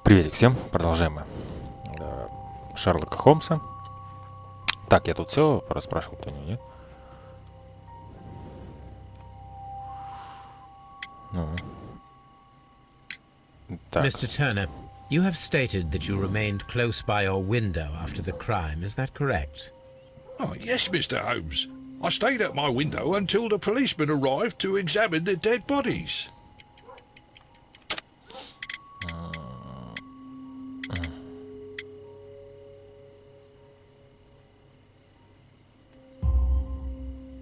Приветик всем, продолжаем мы Шерлока Холмса. Так, я тут все расспрашивал, кто нет? Ну. Так. Mr. Turner, you have stated that you remained close by your window after the crime, is that correct? Oh, yes, Mr. Holmes. I stayed at my window until the policeman arrived to examine the dead bodies.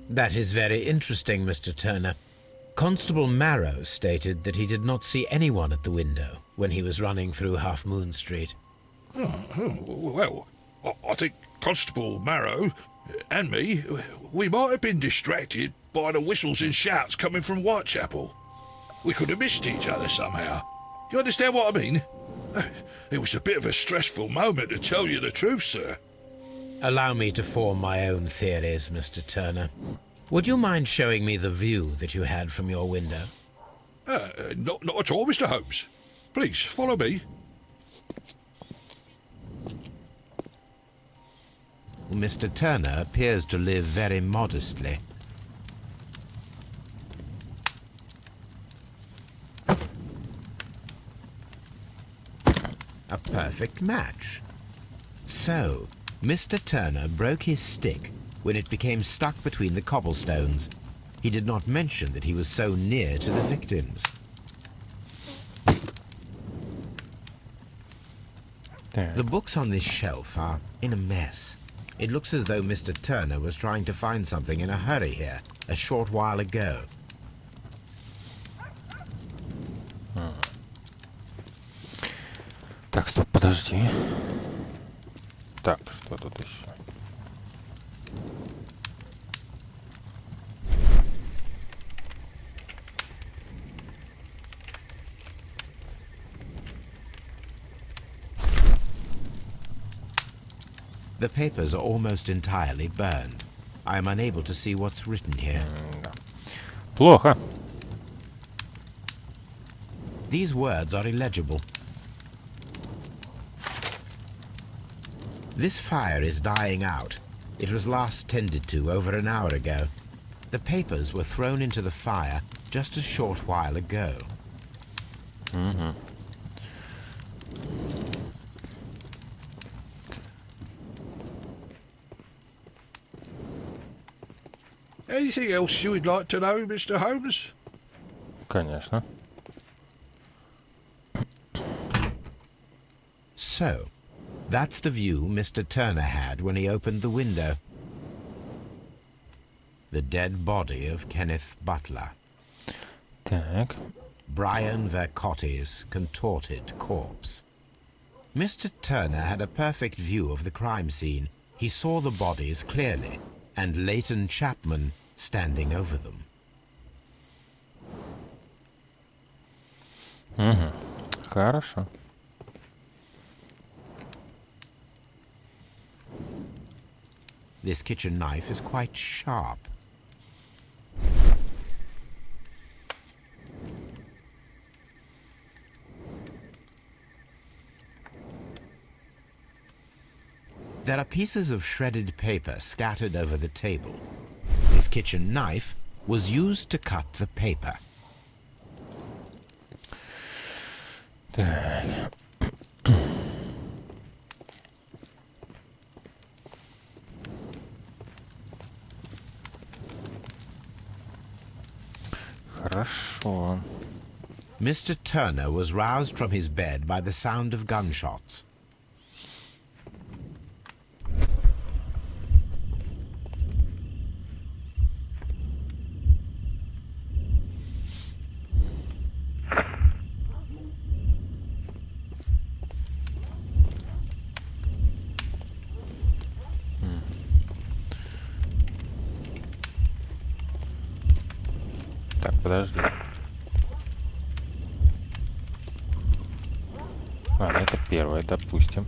That is very interesting, Mr. Turner. Constable Marrow stated that he did not see anyone at the window when he was running through Half Moon Street. Well, I think Constable Marrow and me, we might have been distracted by the whistles and shouts coming from Whitechapel. We could have missed each other somehow. You understand what I mean? It was a bit of a stressful moment, to tell you the truth, sir. Allow me to form my own theories, Mr. Turner. Would you mind showing me the view that you had from your window? Not at all, Mr. Holmes. Please, follow me. Mr. Turner appears to live very modestly. A perfect match. So, Mr. Turner broke his stick when it became stuck between the cobblestones. He did not mention that he was so near to the victims. The books on this shelf are in a mess. It looks as though Mr. Turner was trying to find something in a hurry here a short while ago. Так, стоп, подожди. Так, что тут еще? The papers are almost entirely burned. I am unable to see what's written here. Плохо. These words are illegible. This fire is dying out. It was last tended to over an hour ago. The papers were thrown into the fire just a short while ago. Anything else you would like to know, Mr. Holmes? Конечно. So, that's the view Mr. Turner had when he opened the window. The dead body of Kenneth Butler. Так. Brian Vercotti's contorted corpse. Mr. Turner had a perfect view of the crime scene. He saw the bodies clearly, and Leighton Chapman standing over them. Хорошо. This kitchen knife is quite sharp. There are pieces of shredded paper scattered over the table. This kitchen knife was used to cut the paper. Так. Хорошо. Mr. Turner was roused from his bed by the sound of gunshots. Так, подожди. Ладно, это первое, допустим.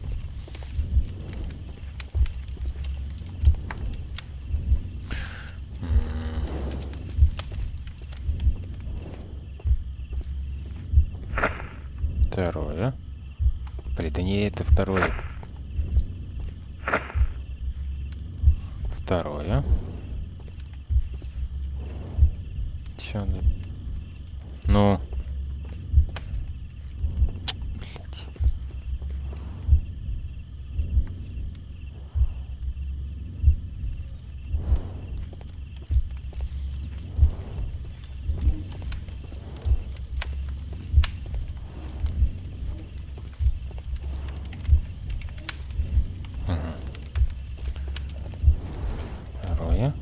Второе. Блин, да не это второе. Второе. Чё он... Ну... Блядь. Второе.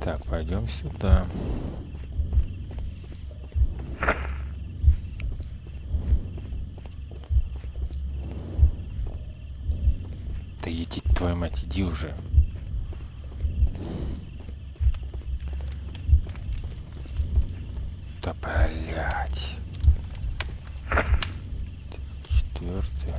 Так, пойдем сюда. Да иди, твою мать, иди уже. Да блять. Четвертый.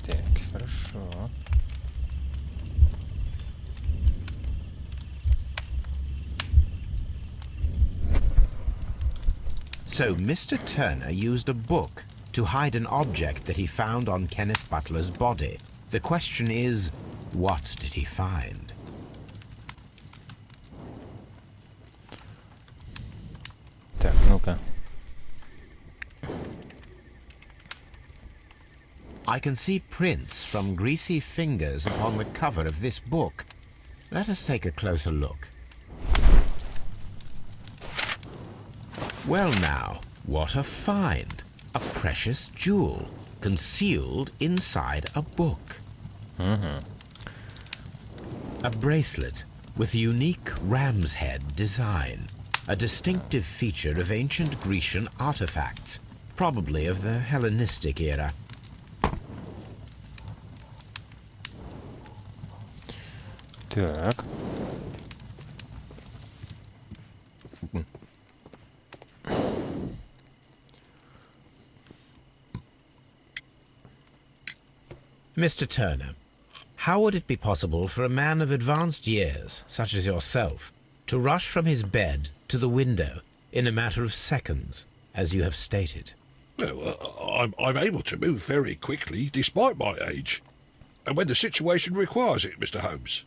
Так, хорошо. So Mr. Turner used a book to hide an object that he found on Kenneth Butler's body. The question is, what did he find? Так, ну-ка. I can see prints from greasy fingers upon the cover of this book. Let us take a closer look. Well now, what a find! A precious jewel concealed inside a book. A bracelet with a unique ram's head design, a distinctive feature of ancient Grecian artifacts, probably of the Hellenistic era. Так. Mr. Turner, how would it be possible for a man of advanced years, such as yourself, to rush from his bed to the window in a matter of seconds, as you have stated? Well, I'm able to move very quickly, despite my age. And when the situation requires it, Mr. Holmes.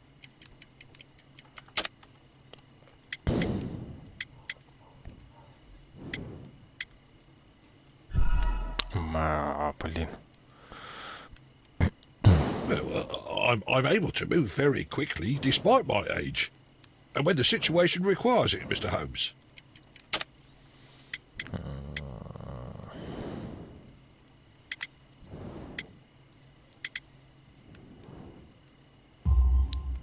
Блин. Well, I'm able to move very quickly, despite my age. And when the situation requires it, Mr. Holmes.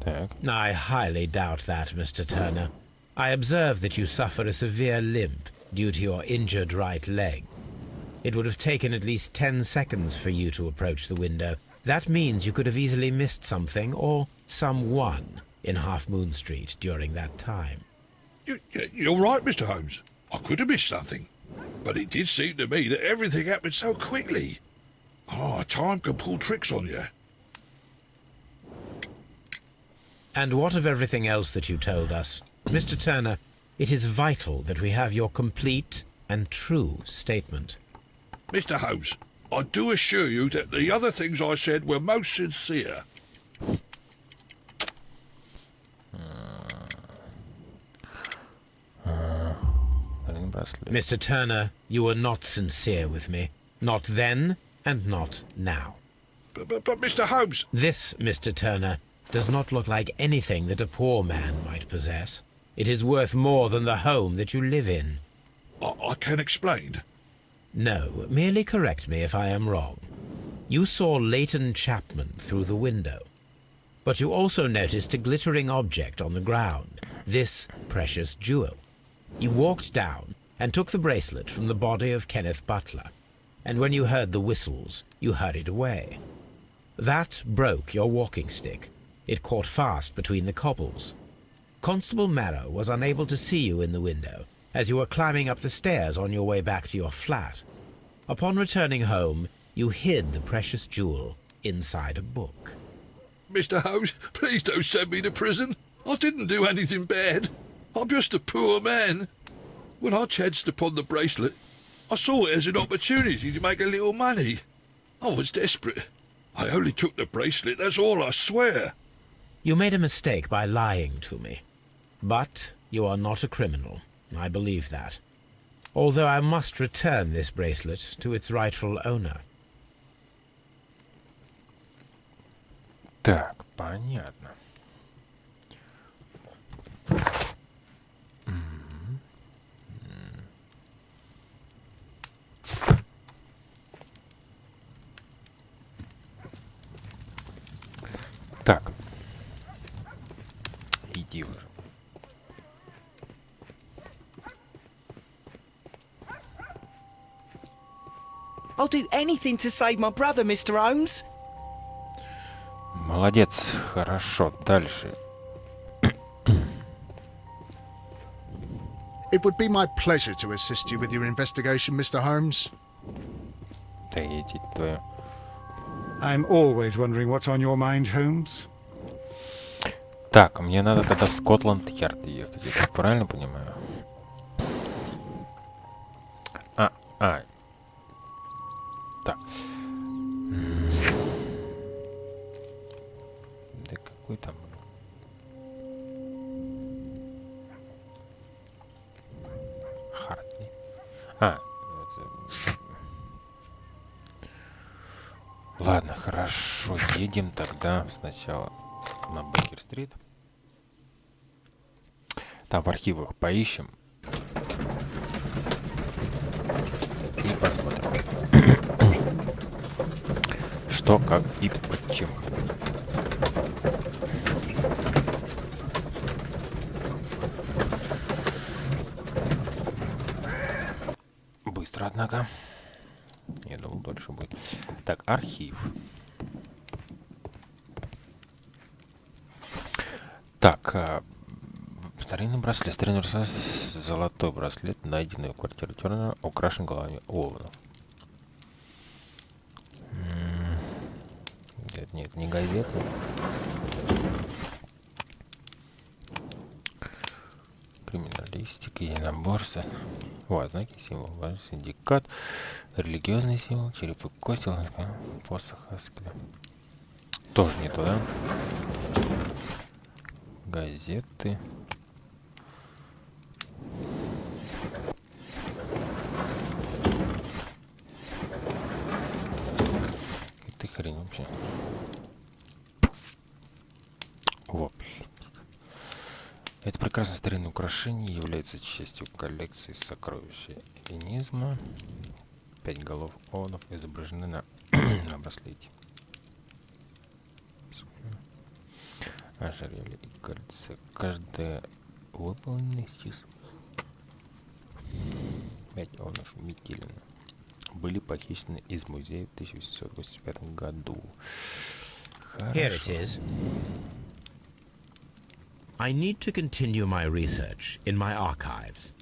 Так. I highly doubt that, Mr. Turner. I observe that you suffer a severe limp due to your injured right leg. It would have taken at least 10 seconds for you to approach the window. That means you could have easily missed something or someone in Half Moon Street during that time. You're right, Mr. Holmes. I could have missed something. But it did seem to me that everything happened so quickly. Oh, time can pull tricks on you. And what of everything else that you told us? Mr. Turner, it is vital that we have your complete and true statement. Mr. Holmes, I do assure you that the other things I said were most sincere. Mr. Turner, you were not sincere with me. Not then and not now. But Mr. Holmes... This, Mr. Turner, does not look like anything that a poor man might possess. It is worth more than the home that you live in. I can explain. No, merely correct me if I am wrong. You saw Leighton Chapman through the window, but you also noticed a glittering object on the ground, this precious jewel. You walked down and took the bracelet from the body of Kenneth Butler, and when you heard the whistles, you hurried away. That broke your walking stick. It caught fast between the cobbles. Constable Marrow was unable to see you in the window as you were climbing up the stairs on your way back to your flat. Upon returning home, you hid the precious jewel inside a book. Mr. Holmes, please don't send me to prison. I didn't do anything bad. I'm just a poor man. When I chanced upon the bracelet, I saw it as an opportunity to make a little money. I was desperate. I only took the bracelet, that's all, I swear. You made a mistake by lying to me. But you are not a criminal. I believe that. Although I must return this bracelet to its rightful owner. Так, понятно. Так. Иди уже. I'll do anything to save my brother, Mr. Holmes. Молодец, хорошо. Дальше. It would be my pleasure to assist you with your investigation, Mr. Holmes. Да иди твою. I'm always wondering what's on your mind, Holmes. Так, мне надо тогда в Скотланд-Ярд ехать, я так правильно понимаю? Так. Да какой там? Хартли. Ладно, хорошо, едем тогда сначала на Бейкер-стрит. Там в архивах поищем. И посмотрим. Что, как и почему. Быстро, однако. Я думал, дольше будет. Так, архив. Так, старинный браслет, золотой браслет, найденный в квартире Тернера, украшен головами овнов. Нет, не газеты. Криминалистика, единоборство. Вот, знаки, символ, синдикат, религиозный символ, череп и кость, посох Аскеля. Тоже не туда. Газеты. Это хрень вообще. Во, блин. Это прекрасное старинное украшение является частью коллекции сокровища эллинизма. 5 голов овнов изображены на браслете. Ожерелье и кольца. Каждая выполненная из 5 овнов Метилина были похищены из музея в 1885 году. Here it is. I need to continue my research in my archives.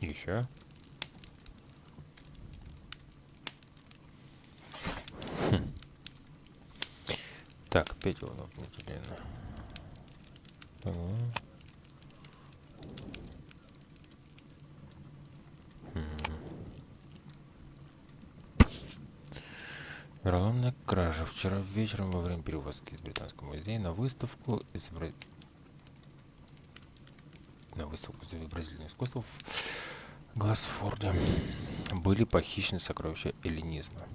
Еще. Так, 5 волнов Метилина. Вероломная кража. Вчера вечером во время перевозки из Британского музея на выставку изобразительных искусств в Гласфорде были похищены сокровища эллинизма.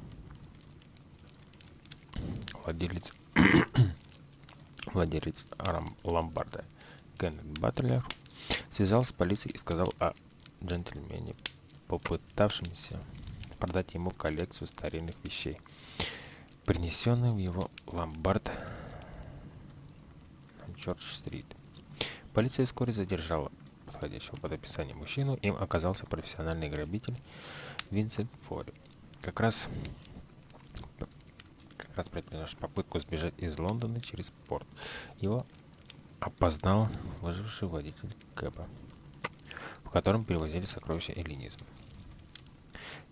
Владелец ломбарда Кеннет Батлер связался с полицией и сказал о джентльмене, попытавшемся продать ему коллекцию старинных вещей, принесенную в его ломбард на Чорч-стрит. Полиция вскоре задержала подходящего под описание мужчину. Им оказался профессиональный грабитель Винсент Фори, как раз предпринимавший попытку сбежать из Лондона через порт. Его опознал выживший водитель кэба, в котором перевозили сокровища эллинизма.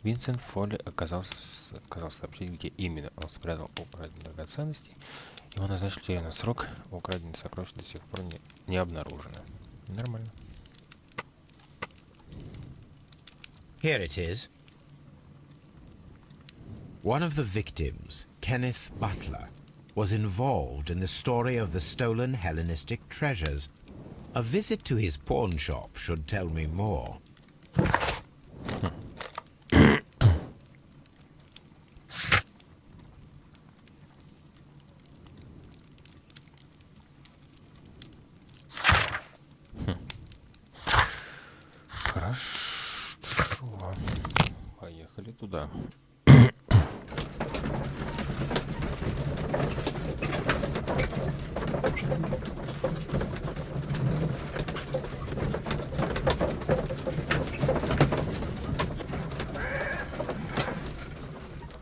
Винсент Фолли отказался сообщить, где именно он спрятал украденные драгоценности. Его назначили тюремный срок, украденные сокровища до сих пор не обнаружено. Нормально. Here it is. One of the victims, Kenneth Butler, was involved in the story of the stolen Hellenistic treasures. A visit to his pawn shop should tell me more. Хорошо. Поехали туда.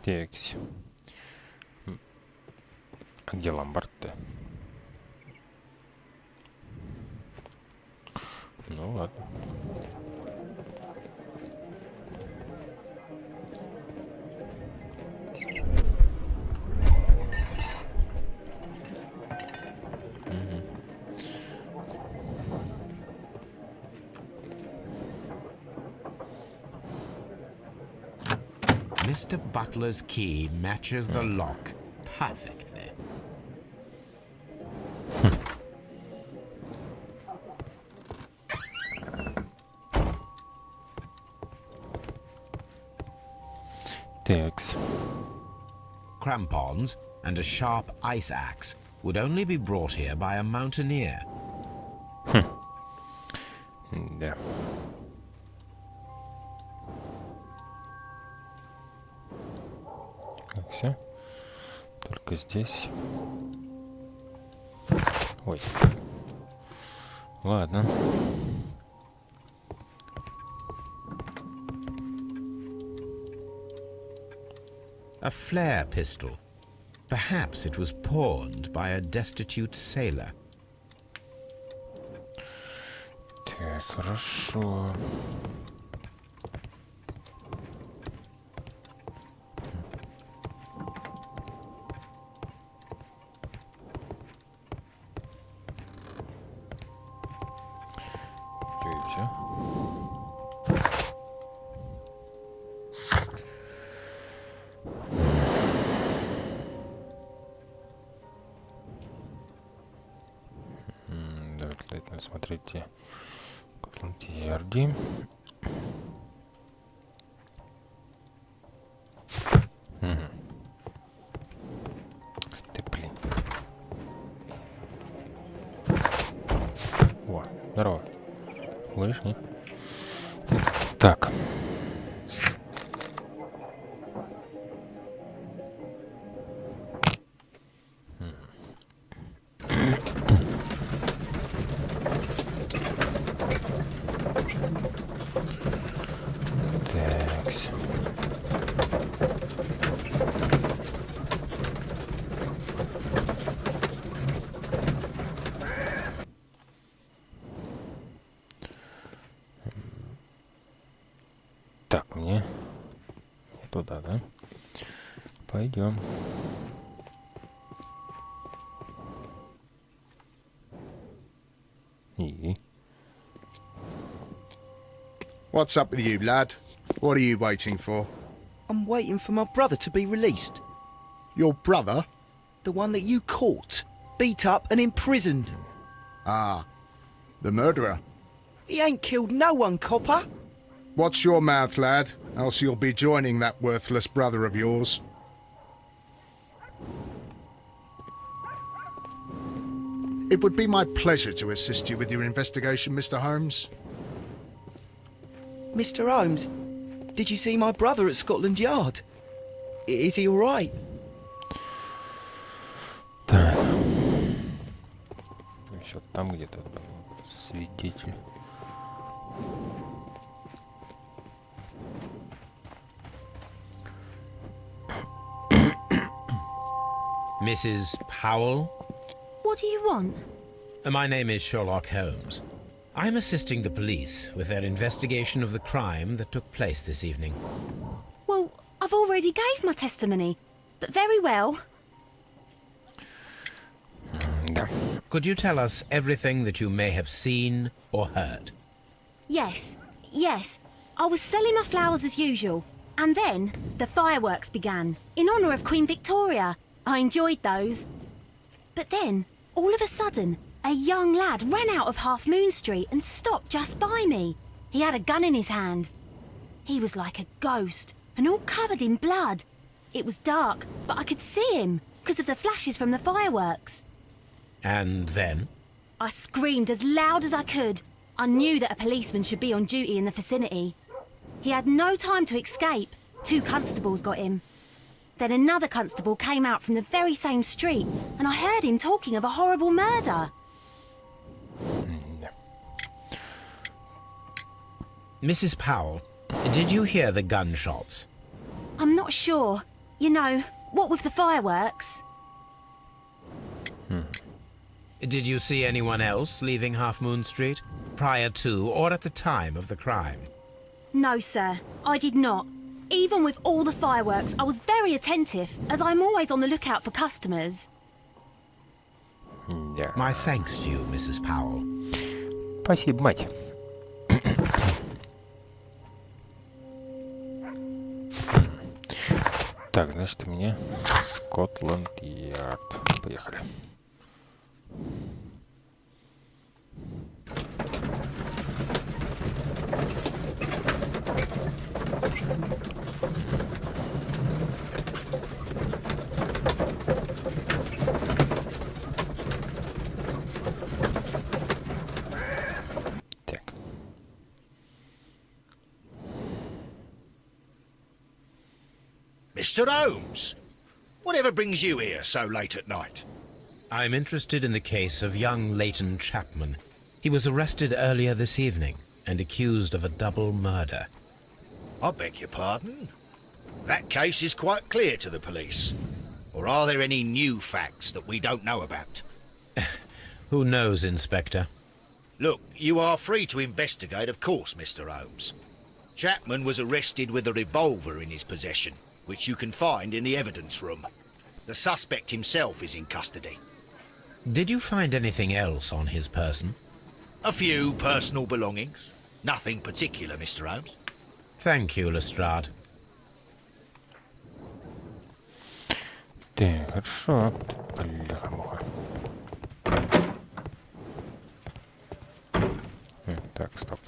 Текс. А где ломбард-то? Ну ладно. Mr. Butler's key matches the lock perfectly. Текс. Crampons and a sharp ice axe would only be brought here by a mountaineer. Да. Как все? Только здесь. Ой. Ладно. A flare pistol. Perhaps it was pawned by a destitute sailor. Так, хорошо. Дивимося. Давайте смотрите. Ярди. Ты, блин. О, здорово. Говоришь, нет? Так. Такс. Так, мне туда, да? Пойдем. И What's up with you, lad? What are you waiting for? I'm waiting for my brother to be released. Your brother? The one that you caught, beat up and imprisoned. Ah, the murderer. He ain't killed no one, copper. Watch your mouth, lad, else you'll be joining that worthless brother of yours. It would be my pleasure to assist you with your investigation, Mr. Holmes. Mr. Holmes, did you see my brother at Scotland Yard? Is he all right? Так. Еще там где-то свидетель. Mrs. Powell? What do you want? My name is Sherlock Holmes. I'm assisting the police with their investigation of the crime that took place this evening. Well, I've already gave my testimony, but very well. Да. Could you tell us everything that you may have seen or heard? Yes. I was selling my flowers as usual, and then the fireworks began, in honour of Queen Victoria. I enjoyed those. But then, all of a sudden, a young lad ran out of Half Moon Street and stopped just by me. He had a gun in his hand. He was like a ghost, and all covered in blood. It was dark, but I could see him, because of the flashes from the fireworks. And then? I screamed as loud as I could. I knew that a policeman should be on duty in the vicinity. He had no time to escape. 2 constables got him. Then another constable came out from the very same street, and I heard him talking of a horrible murder. Mrs. Powell, did you hear the gunshots? I'm not sure. You know, what with the fireworks? Did you see anyone else leaving Half Moon Street prior to or at the time of the crime? No, sir, I did not. Even with all the fireworks, I was very attentive, as I'm always on the lookout for customers. Да. My thanks to you, Mrs. Powell. Спасибо, мать. Так, значит, у меня Скотланд-Ярд. Поехали. Так. Mr. Holmes, whatever brings you here so late at night? I'm interested in the case of young Leighton Chapman. He was arrested earlier this evening and accused of a double murder. I beg your pardon? That case is quite clear to the police. Or are there any new facts that we don't know about? Who knows, Inspector? Look, you are free to investigate, of course, Mr. Holmes. Chapman was arrested with a revolver in his possession, which you can find in the evidence room. The suspect himself is in custody. Did you find anything else on his person? A few personal belongings. Nothing particular, Mr. Holmes. Thank you, Lestrade. Так, хорошо. Бляха-муха. Так, стоп.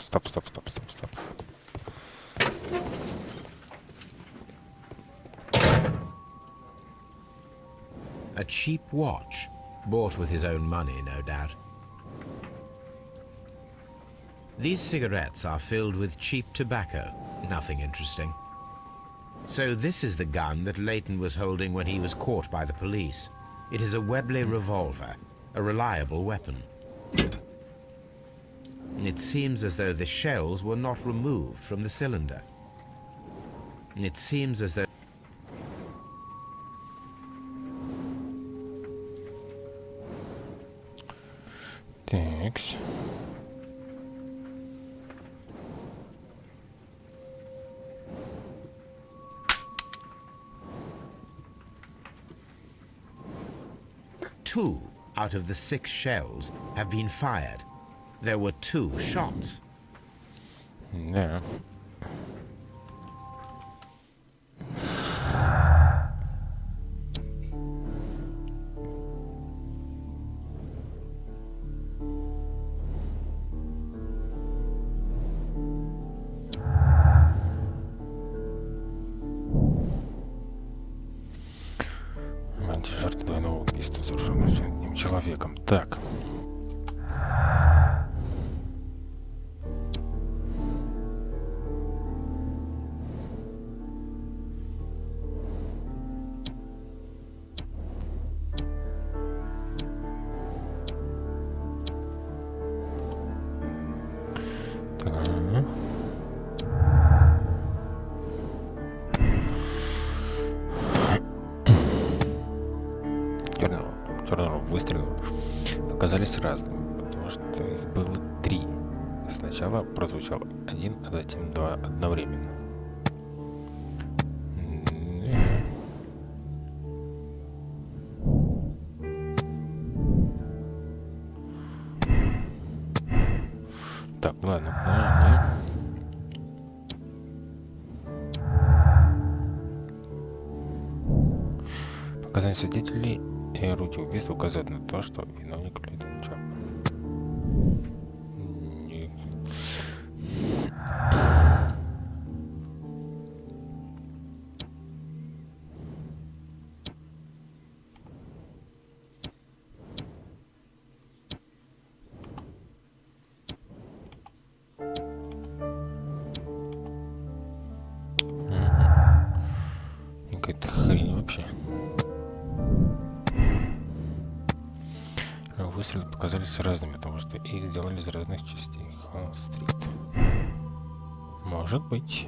A cheap watch, bought with his own money, no doubt. These cigarettes are filled with cheap tobacco, nothing interesting. So this is the gun that Leighton was holding when he was caught by the police. It is a Webley revolver, a reliable weapon. It seems as though the shells were not removed from the cylinder. It seems as though... Thanks. Two out of the 6 shells have been fired. There were 2 shots. Да. Жертва двойного убийства, совершенного одним человеком. Так. показались разными, потому что их было 3. Сначала прозвучал один, а затем 2 одновременно. Так, ладно, подожди. Показания свидетелей и орудие убийства указывают на то, что виновник Лейтон Чапман. Какая-то хрень вообще. Выстрелы показались разными, потому что их сделали из разных частей Холл-стрит. Может быть.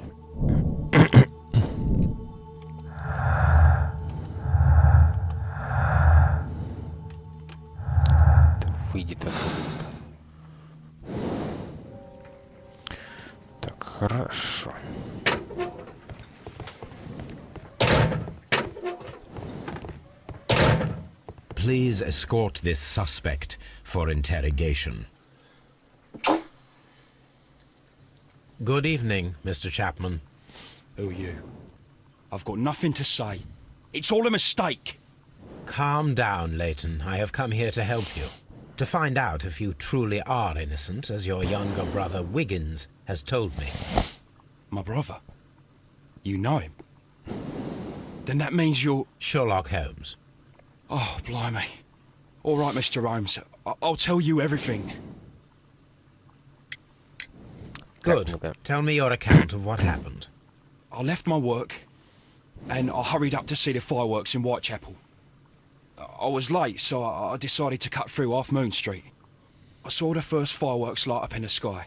Выйдет отсюда. Так, хорошо. Please escort this suspect for interrogation. Good evening, Mr. Chapman. Who are you? I've got nothing to say. It's all a mistake. Calm down, Leighton. I have come here to help you. To find out if you truly are innocent, as your younger brother Wiggins has told me. My brother? You know him? Then that means you're... Sherlock Holmes. Oh, blimey. All right, Mr. Holmes. I'll tell you everything. Good. Tell me your account of what happened. I left my work, and I hurried up to see the fireworks in Whitechapel. I was late, so I decided to cut through Half Moon Street. I saw the first fireworks light up in the sky.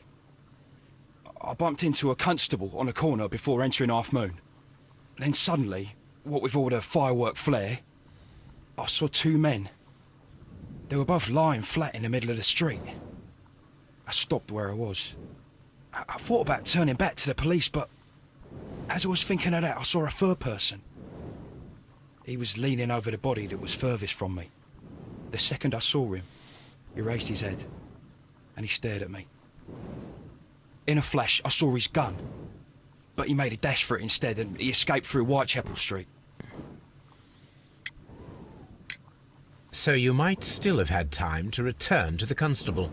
I bumped into a constable on a corner before entering Half Moon. Then suddenly, what with all the firework flare, I saw 2 men. They were both lying flat in the middle of the street. I stopped where I was. I thought about turning back to the police, but as I was thinking of that, I saw a third person. He was leaning over the body that was furthest from me. The second I saw him, he raised his head and he stared at me. In a flash, I saw his gun, but he made a dash for it instead and he escaped through Whitechapel Street. So you might still have had time to return to the constable.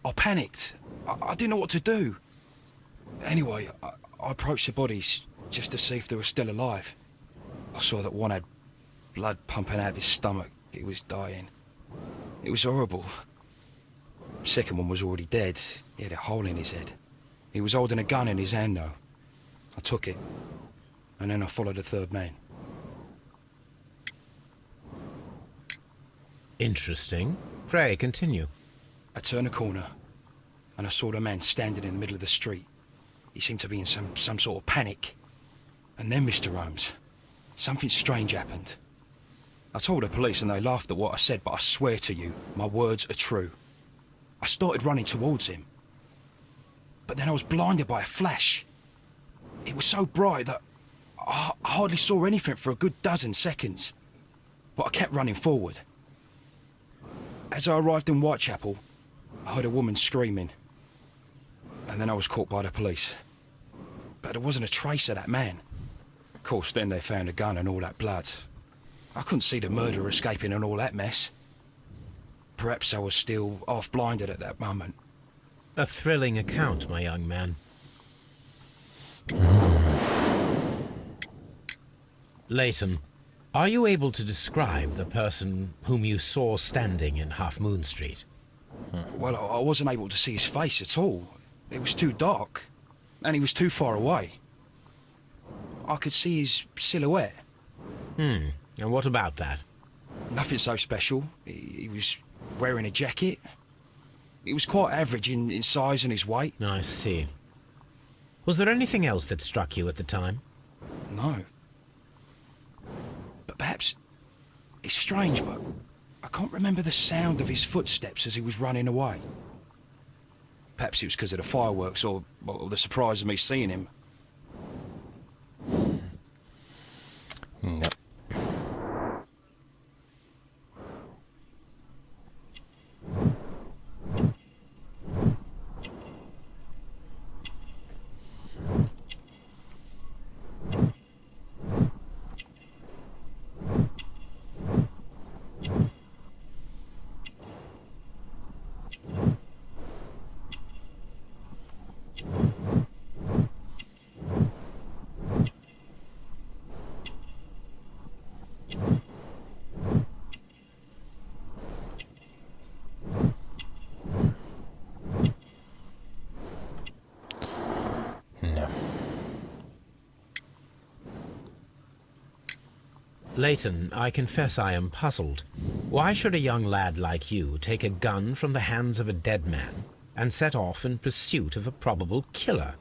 I panicked. I didn't know what to do. Anyway, I approached the bodies just to see if they were still alive. I saw that one had blood pumping out of his stomach. He was dying. It was horrible. The second one was already dead. He had a hole in his head. He was holding a gun in his hand, though. I took it, and then I followed the third man. Interesting. Pray, continue. I turned a corner, and I saw the man standing in the middle of the street. He seemed to be in some sort of panic. And then, Mr. Holmes, something strange happened. I told the police and they laughed at what I said, but I swear to you, my words are true. I started running towards him. But then I was blinded by a flash. It was so bright that I hardly saw anything for a good dozen seconds. But I kept running forward. As I arrived in Whitechapel, I heard a woman screaming. And then I was caught by the police. But there wasn't a trace of that man. Of course, then they found a gun and all that blood. I couldn't see the murderer escaping and all that mess. Perhaps I was still half-blinded at that moment. A thrilling account, my young man. Leighton, are you able to describe the person whom you saw standing in Half Moon Street? Well, I wasn't able to see his face at all. It was too dark, and he was too far away. I could see his silhouette. And what about that? Nothing so special. He was wearing a jacket. He was quite average in size and his weight. I see. Was there anything else that struck you at the time? No. But perhaps... It's strange, but I can't remember the sound of his footsteps as he was running away. Perhaps it was because of the fireworks or the surprise of me seeing him. No. No. Leighton, I confess I am puzzled. Why should a young lad like you take a gun from the hands of a dead man and set off in pursuit of a probable killer?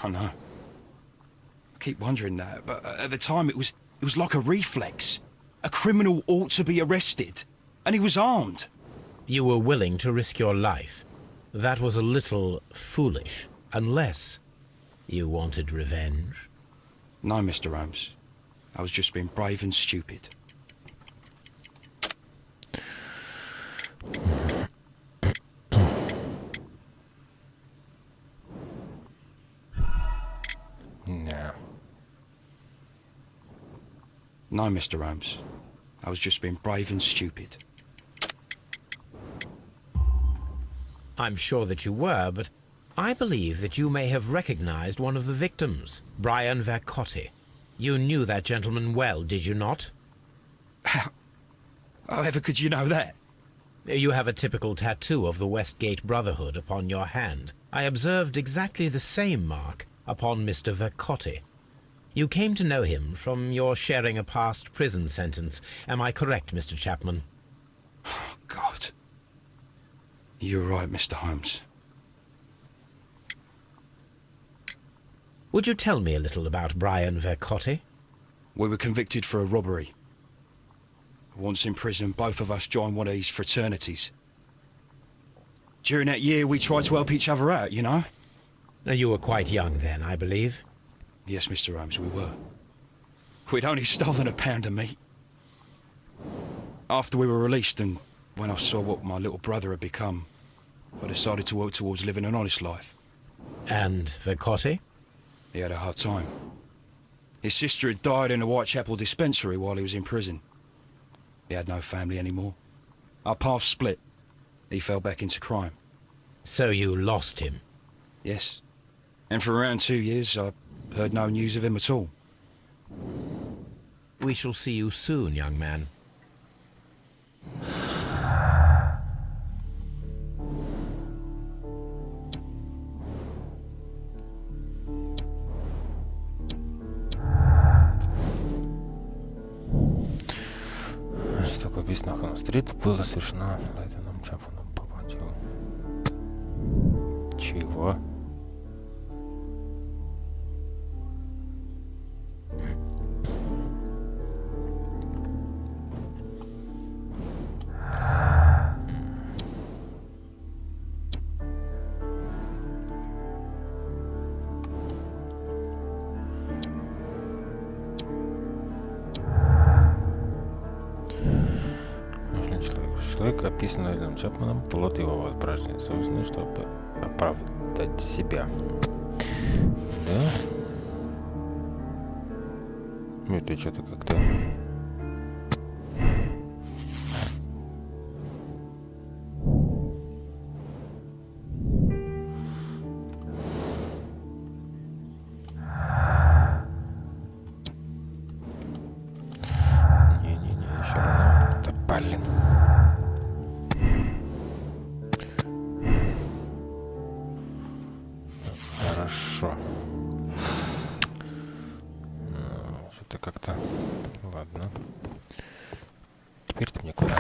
I know. I keep wondering that, but at the time it was like a reflex. A criminal ought to be arrested, and he was armed. You were willing to risk your life. That was a little foolish, unless you wanted revenge. No, Mr. Holmes. I was just being brave and stupid. No. No, Mr. Holmes. I was just being brave and stupid. I'm sure that you were, but I believe that you may have recognized one of the victims, Brian Vercotti. You knew that gentleman well, did you not? However could you know that? You have a typical tattoo of the Westgate Brotherhood upon your hand. I observed exactly the same mark upon Mr. Vercotti. You came to know him from your sharing a past prison sentence. Am I correct, Mr. Chapman? Oh, God. You're right, Mr. Holmes. Would you tell me a little about Brian Vercotti? We were convicted for a robbery. Once in prison, both of us joined one of these fraternities. During that year, we tried to help each other out, you know? You were quite young then, I believe. Yes, Mr. Holmes, we were. We'd only stolen a pound of meat. After we were released, and when I saw what my little brother had become, I decided to work towards living an honest life. And Vercotti? He had a hard time. His sister had died in a Whitechapel dispensary while he was in prison. He had no family anymore. Our paths split. He fell back into crime. So you lost him? Yes. And for around 2 years, I heard no news of him at all. We shall see you soon, young man. Чтобы убийство на Холм-стрит было совершено Лейтоном Чапманом по мотиву. Чего? Человек, описанный Лейтоном Чапманом, плод его воображения, собственно, чтобы оправдать себя. Да? Это что-то как-то... Не-не-не, еще рано. Да блин. Хорошо. Что-то как-то... Ладно. Теперь-то мне куда?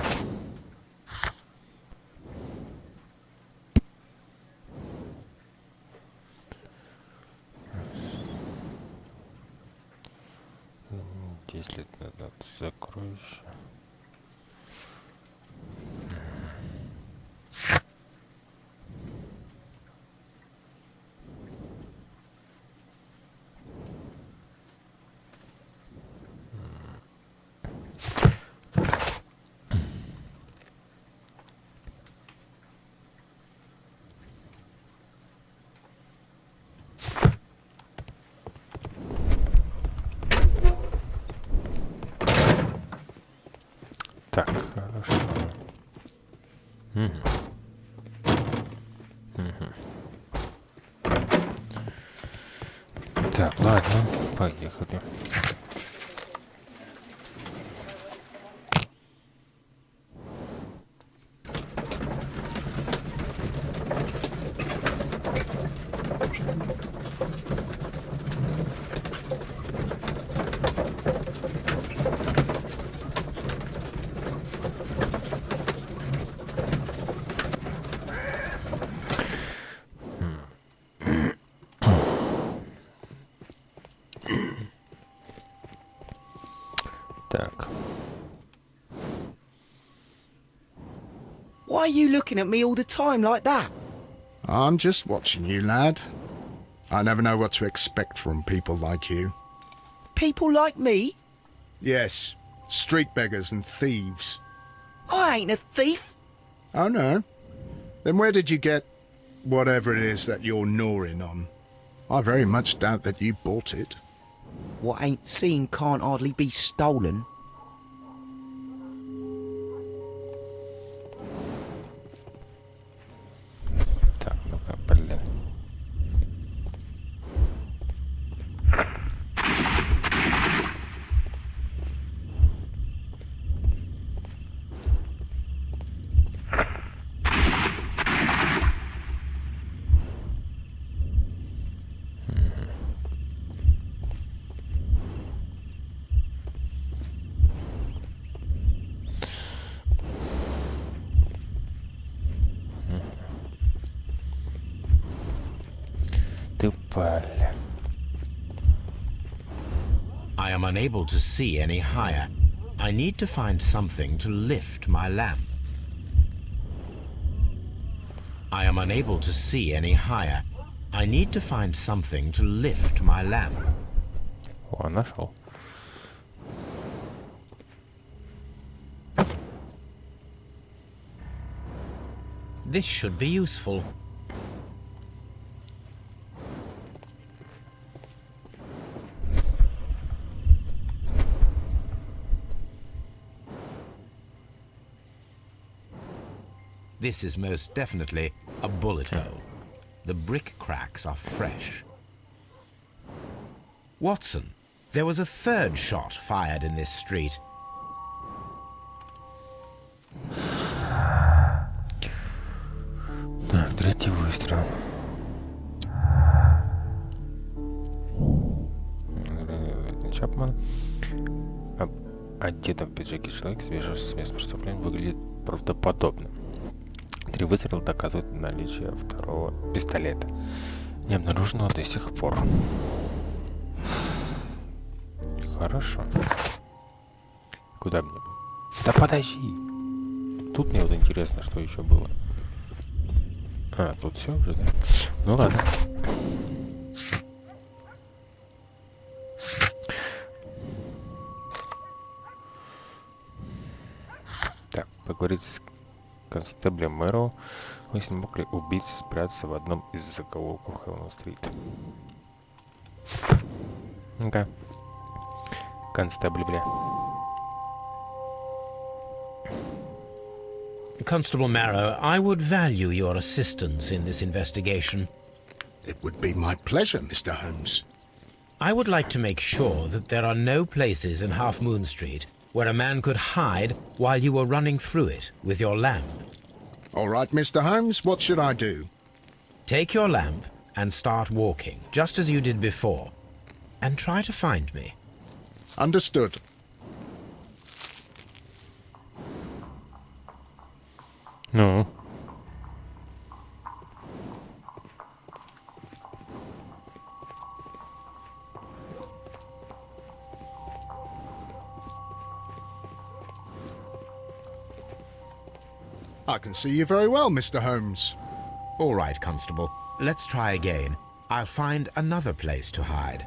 М, 10 лет назад сокровища. Так, хорошо. Мгм. Мгм. Так, ладно, поехали. Так. Why are you looking at me all the time like that? I'm just watching you, lad. I never know what to expect from people like you. People like me? Yes, street beggars and thieves. I ain't a thief. Oh, no? Then where did you get whatever it is that you're gnawing on? I very much doubt that you bought it. What ain't seen can't hardly be stolen. Так, ну-ка, блин. Ты паля. I am unable to see any higher. I need to find something to lift my lamp. I am unable to see any higher. I need to find something to lift my lamp. О, нашел. This should be useful. This is most definitely a bullet hole. The brick cracks are fresh. Watson, there was a third shot fired in this street. Так, третий выстрел. Чапман. Одетый в пиджаке человек, свежий с места преступления, выглядит правдоподобно. 3 выстрела доказывают наличие второго пистолета, не обнаруженного до сих пор. Хорошо. Куда мне? Да подожди. Тут мне вот интересно, что еще было. А, тут все уже, да? Ну ладно. Так, поговорить с констеблем Мэроу. Выяснить, мог ли убийца спрятаться в одном из закоулков Хелл-стрит. Ну-ка. Констебль, бля. Constable Marrow, I would value your assistance in this investigation. It would be my pleasure, Mr. Holmes. I would like to make sure that there are no places in Half Moon Street where a man could hide while you were running through it with your lamp. All right, Mr. Holmes, what should I do? Take your lamp and start walking, just as you did before, and try to find me. Understood. Ну. I can see you very well, Mr. Holmes. All right, Constable. Let's try again. I'll find another place to hide.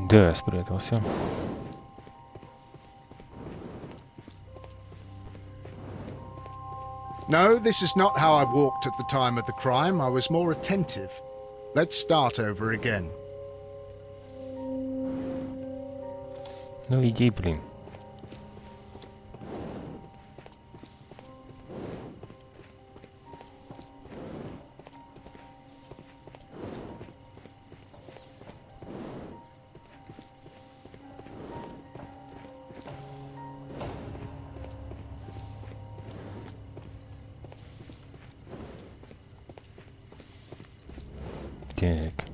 Да, спрятался. No, this is not how I walked at the time of the crime. I was more attentive. Let's start over again. Ну иди, блин. Так.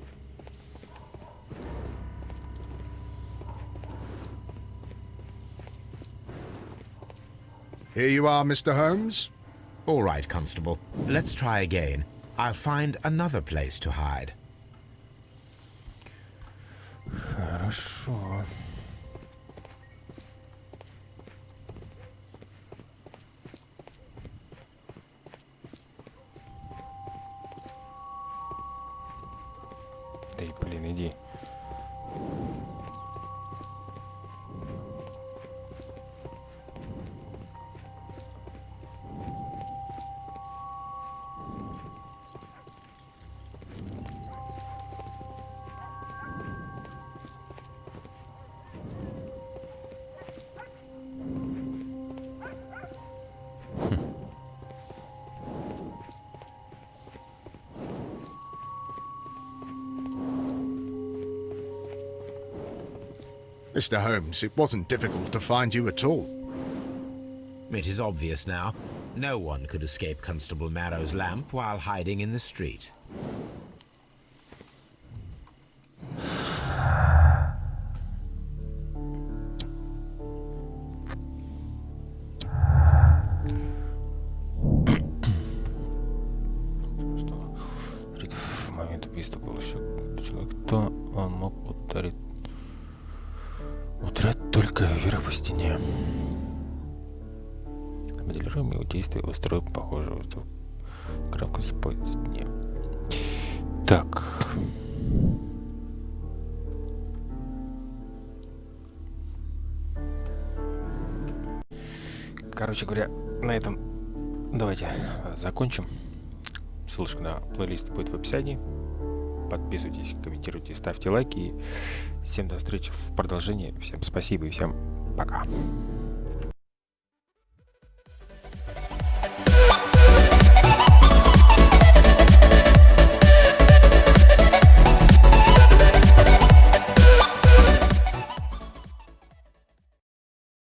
Here you are, Mr. Holmes. All right, Constable. Let's try again. I'll find another place to hide. Хорошо. Да и блин, иди. Mr. Holmes, it wasn't difficult to find you at all. It is obvious now. No one could escape Constable Marrow's lamp while hiding in the street. В момент убийства был еще человек, кто он мог ударить только вверх по стене. Моделируем его действия, устроим похожего графку по стене. Так. Короче говоря, на этом давайте закончим. Ссылочка на плейлист будет в описании. Подписывайтесь, комментируйте, ставьте лайки. И всем до встречи в продолжении. Всем спасибо и всем пока.